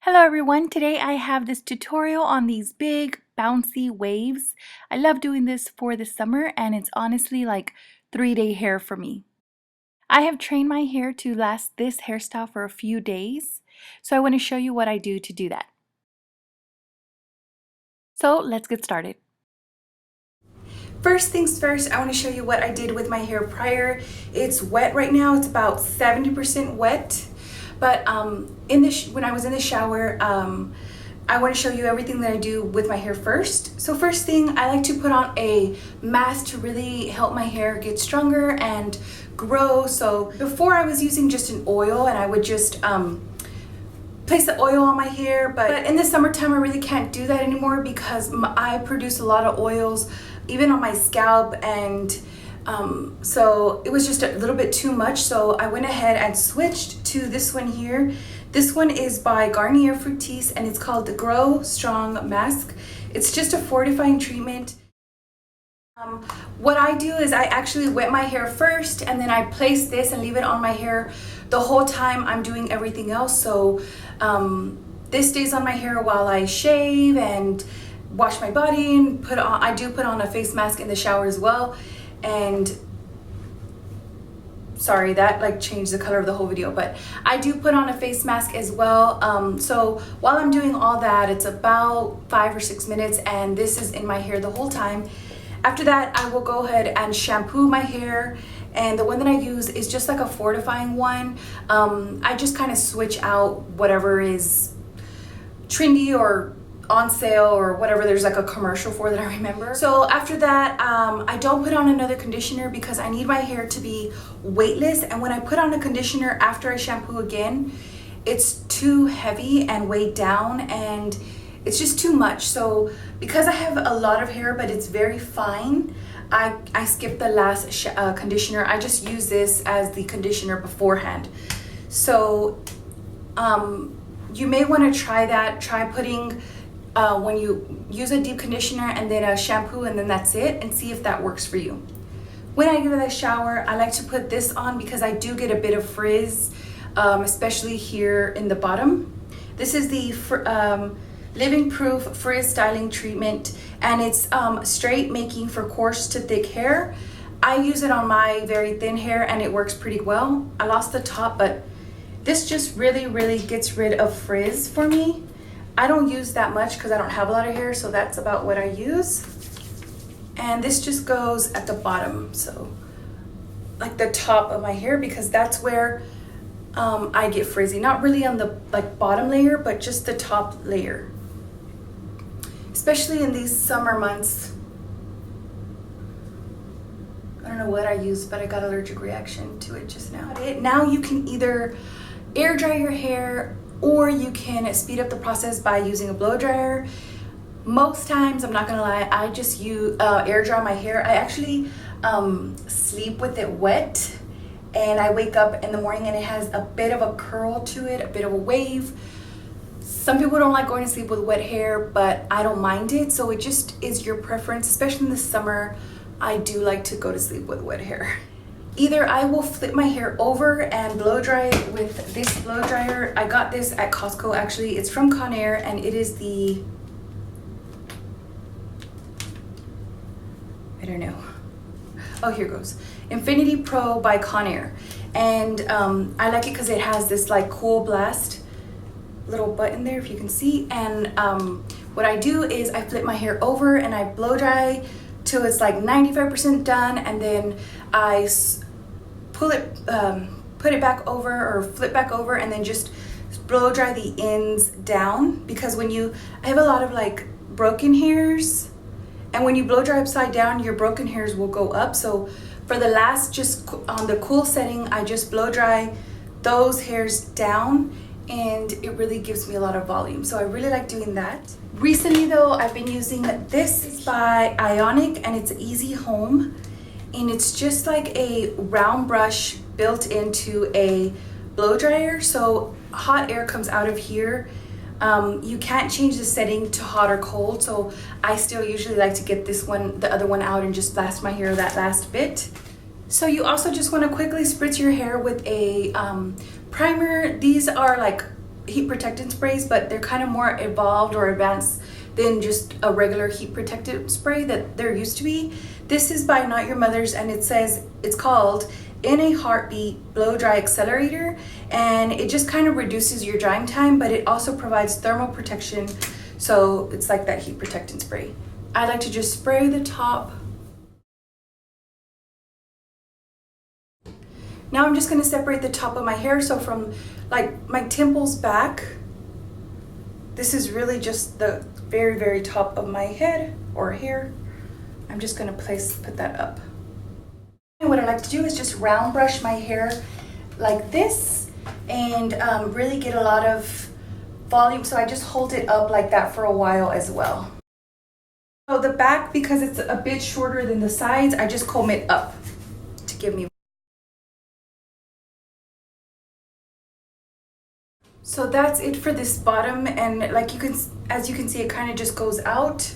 Hello everyone, today I have this tutorial on these big bouncy waves. I love doing this for the summer and it's honestly like 3-day hair for me. I have trained my hair to last this hairstyle for a few days, so I want to show you what I do to do that. So let's get started. First things first, I want to show you what I did with my hair prior. It's wet right now, it's about 70% wet. But when I was in the shower, I want to show you everything that I do with my hair first. So first thing, I like to put on a mask to really help my hair get stronger and grow. So before I was using just an oil and I would just place the oil on my hair, but in the summertime I really can't do that anymore because I produce a lot of oils even on my scalp, and so it was just a little bit too much, so I went ahead and switched to this one here. This one is by Garnier Fructis and it's called the Grow Strong Mask. It's just a fortifying treatment. What I do is I actually wet my hair first and then I place this and leave it on my hair the whole time I'm doing everything else. So this stays on my hair while I shave and wash my body and I do put on a face mask in the shower as well. And sorry, that like changed the color of the whole video, but I do put on a face mask as well. So while I'm doing all that, it's about 5 or 6 minutes and this is in my hair the whole time. After that, I will go ahead and shampoo my hair, and the one that I use is just like a fortifying one. I just kind of switch out whatever is trendy or on sale or whatever there's like a commercial for that I remember. So after that, I don't put on another conditioner because I need my hair to be weightless, and when I put on a conditioner after I shampoo again, it's too heavy and weighed down and it's just too much. So because I have a lot of hair but it's very fine, I skip the last conditioner. I just use this as the conditioner beforehand. So you may want to try that. Try putting when you use a deep conditioner and then a shampoo and then that's it, and see if that works for you. When I get in the shower, I like to put this on because I do get a bit of frizz, especially here in the bottom. This is the Living Proof Frizz Styling Treatment, and it's straight making for coarse to thick hair. I use it on my very thin hair and it works pretty well. I lost the top, but this just really gets rid of frizz for me. I don't use that much because I don't have a lot of hair, so that's about what I use. And this just goes at the bottom, so like the top of my hair, because that's where I get frizzy. Not really on the like bottom layer, but just the top layer. Especially in these summer months. I don't know what I used, but I got an allergic reaction to it just now. Now you can either air dry your hair or you can speed up the process by using a blow dryer. Most times, I'm not gonna lie, I just use air dry my hair. I actually sleep with it wet, and I wake up in the morning and it has a bit of a curl to it, a bit of a wave. Some people don't like going to sleep with wet hair, but I don't mind it, so it just is your preference. Especially in the summer, I do like to go to sleep with wet hair. Either I will flip my hair over and blow dry it with this blow dryer. I got this at Costco actually. It's from Conair and it is the, I don't know. Oh, here goes. Infinity Pro by Conair. And I like it because it has this like cool blast little button there, if you can see. And what I do is I flip my hair over and I blow dry till it's like 95% done, and then I pull it, put it back over or flip back over, and then just blow dry the ends down, because I have a lot of like broken hairs, and when you blow dry upside down, your broken hairs will go up. So for the last, just on the cool setting, I just blow dry those hairs down, and it really gives me a lot of volume. So I really like doing that. Recently though, I've been using this by Ionic, and it's Easy Home. And it's just like a round brush built into a blow dryer, so hot air comes out of here. You can't change the setting to hot or cold, so I still usually like to get the other one out and just blast my hair that last bit. So you also just want to quickly spritz your hair with a primer. These are like heat protectant sprays, but they're kind of more evolved or advanced than just a regular heat protectant spray that there used to be. This is by Not Your Mother's, and it says it's called In a Heartbeat Blow Dry Accelerator, and it just kind of reduces your drying time, but it also provides thermal protection, so it's like that heat protectant spray. I like to just spray the top. Now I'm just going to separate the top of my hair, so from like my temples back, this is really just the very, very top of my head or hair. I'm just going to put that up. And what I like to do is just round brush my hair like this and really get a lot of volume. So I just hold it up like that for a while as well. So the back, because it's a bit shorter than the sides, I just comb it up to give me. So that's it for this bottom, and like as you can see, it kind of just goes out.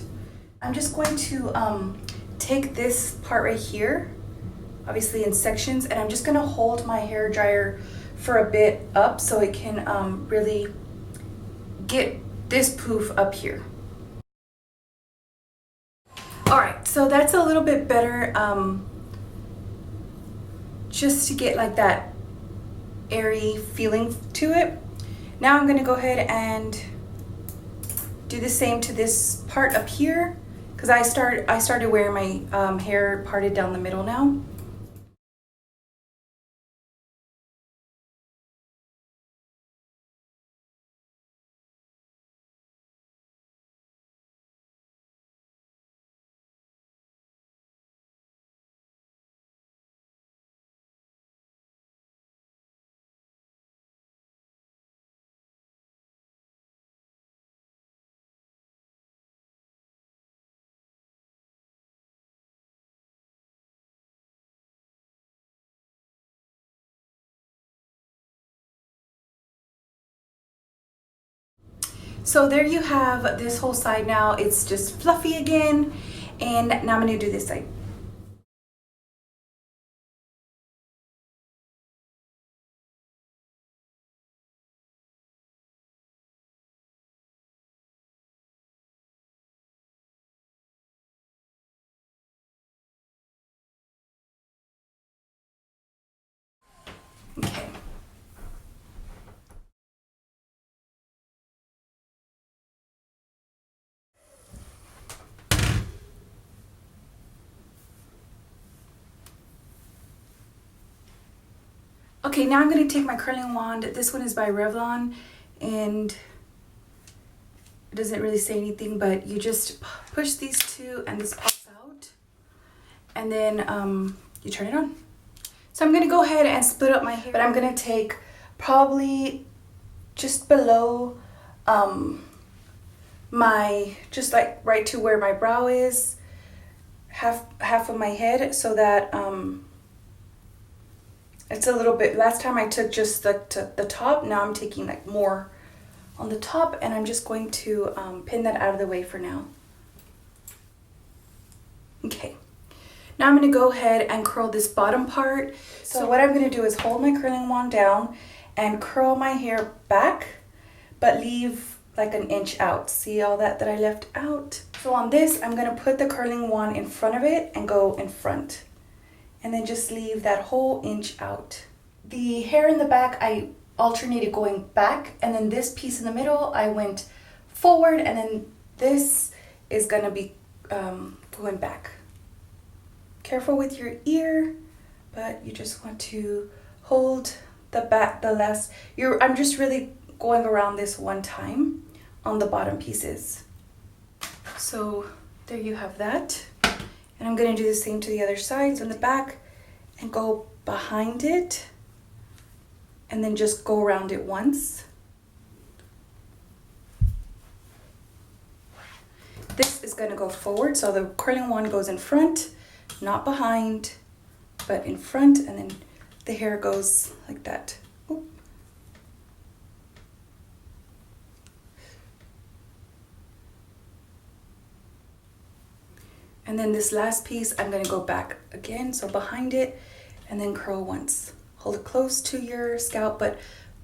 I'm just going to take this part right here, obviously in sections, and I'm just going to hold my hair dryer for a bit up so it can really get this poof up here. All right, so that's a little bit better, just to get like that airy feeling to it. Now I'm gonna go ahead and do the same to this part up here, because I started wearing my hair parted down the middle now. So there you have this whole side now. It's just fluffy again. And now I'm gonna do this side. Okay. Okay, now I'm gonna take my curling wand. This one is by Revlon, and it doesn't really say anything, but you just push these two and this pops out, and then you turn it on. So I'm gonna go ahead and split up my hair, but I'm gonna take probably just below just like right to where my brow is, half of my head, so that it's a little bit. Last time I took just the top. Now I'm taking like more on the top, and I'm just going to pin that out of the way for now. Okay, now I'm going to go ahead and curl this bottom part. So what I'm going to do is hold my curling wand down and curl my hair back, but leave like an inch out. See all that I left out? So on this, I'm going to put the curling wand in front of it and go in front, and then just leave that whole inch out. The hair in the back, I alternated going back, and then this piece in the middle, I went forward, and then this is gonna be going back. Careful with your ear, but you just want to hold the back, I'm just really going around this one time on the bottom pieces. So there you have that. And I'm gonna do the same to the other sides on the back and go behind it, and then just go around it once. This is gonna go forward, so the curling wand goes in front, not behind, but in front, and then the hair goes like that. Oop. And then this last piece, I'm gonna go back again, so behind it, and then curl once. Hold it close to your scalp, but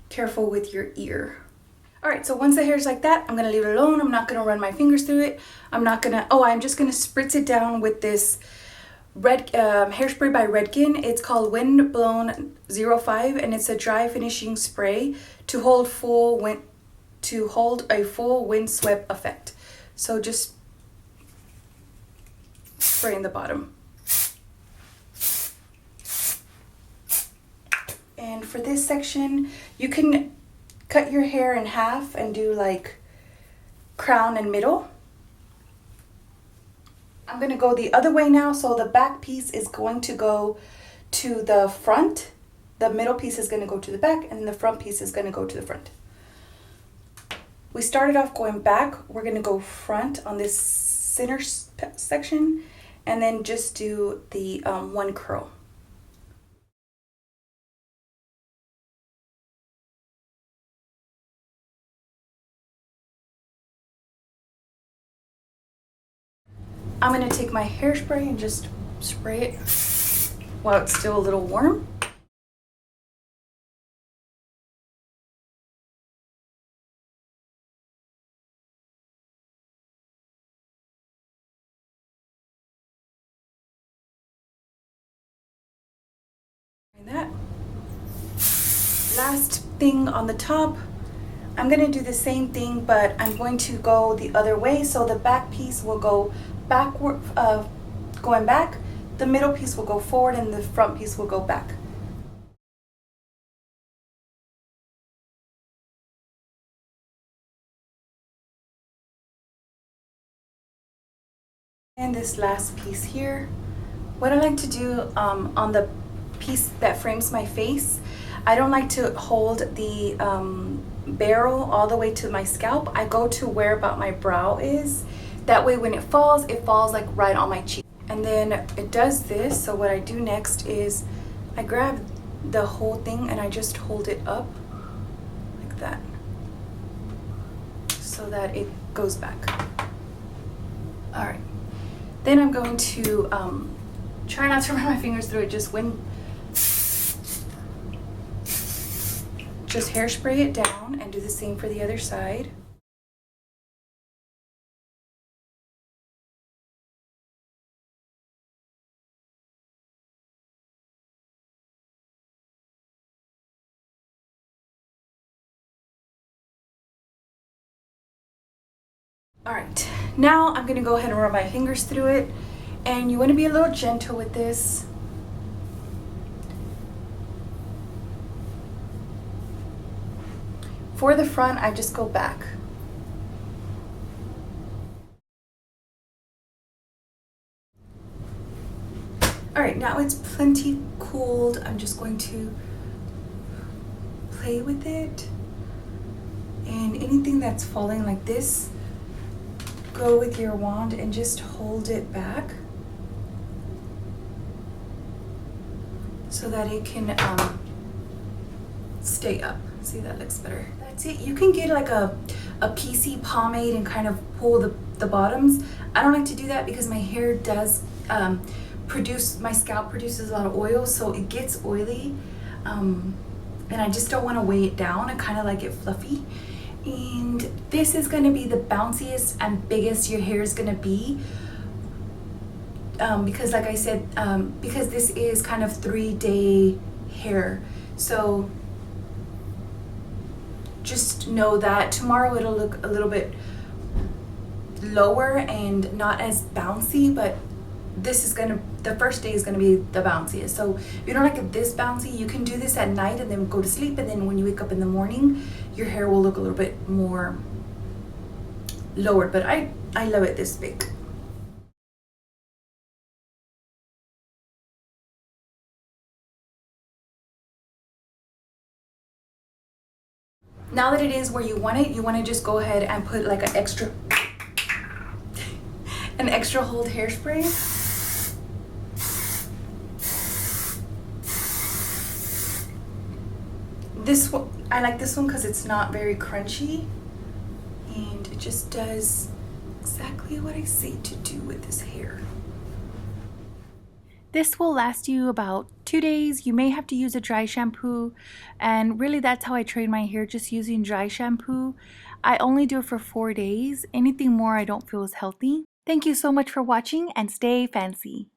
careful with your ear. All right, so once the hair is like that, I'm gonna leave it alone. I'm not gonna run my fingers through it. I'm just gonna spritz it down with this red hairspray by Redken. It's called Wind Blown 05, and it's a dry finishing spray to hold a full windswept effect. So just spray in the bottom. And for this section, you can cut your hair in half and do like crown and middle. I'm gonna go the other way now. So the back piece is going to go to the front. The middle piece is gonna go to the back, and the front piece is gonna go to the front. We started off going back. We're gonna go front on this center section, and then just do the one curl. I'm gonna take my hairspray and just spray it while it's still a little warm. That last thing on the top, I'm gonna do the same thing, but I'm going to go the other way. So the back piece will go backward, going back. The middle piece will go forward, and the front piece will go back. And this last piece here, what I like to do on the piece that frames my face, I don't like to hold the barrel all the way to my scalp. I go to where about my brow is. That way when it falls like right on my cheek. And then it does this. So what I do next is I grab the whole thing and I just hold it up like that so that it goes back. All right. Then I'm going to try not to run my fingers through it, just hairspray it down, and do the same for the other side. All right, now I'm gonna go ahead and run my fingers through it, and you wanna be a little gentle with this. For the front, I just go back. All right, now it's plenty cooled. I'm just going to play with it. And anything that's falling like this, go with your wand and just hold it back so that it can stay up. See, that looks better. That's it. You can get like a PC pomade and kind of pull the bottoms. I don't like to do that because my hair does my scalp produces a lot of oil, so it gets oily, and I just don't want to weigh it down. I kind of like it fluffy. And this is going to be the bounciest and biggest your hair is going to be, because like I said, because this is kind of 3-day hair. So just know that tomorrow it'll look a little bit lower and not as bouncy, but the first day is gonna be the bounciest. So if you don't like it this bouncy, you can do this at night and then go to sleep, and then when you wake up in the morning, your hair will look a little bit more lowered, but I love it this big. Now that it is where you want it, you want to just go ahead and put like an extra hold hairspray. This one, I like this one because it's not very crunchy, and it just does exactly what I say to do with this hair. This will last you about 2 days. You may have to use a dry shampoo, and really that's how I train my hair, just using dry shampoo. I only do it for 4 days. Anything more I don't feel is healthy. Thank you so much for watching, and stay fancy.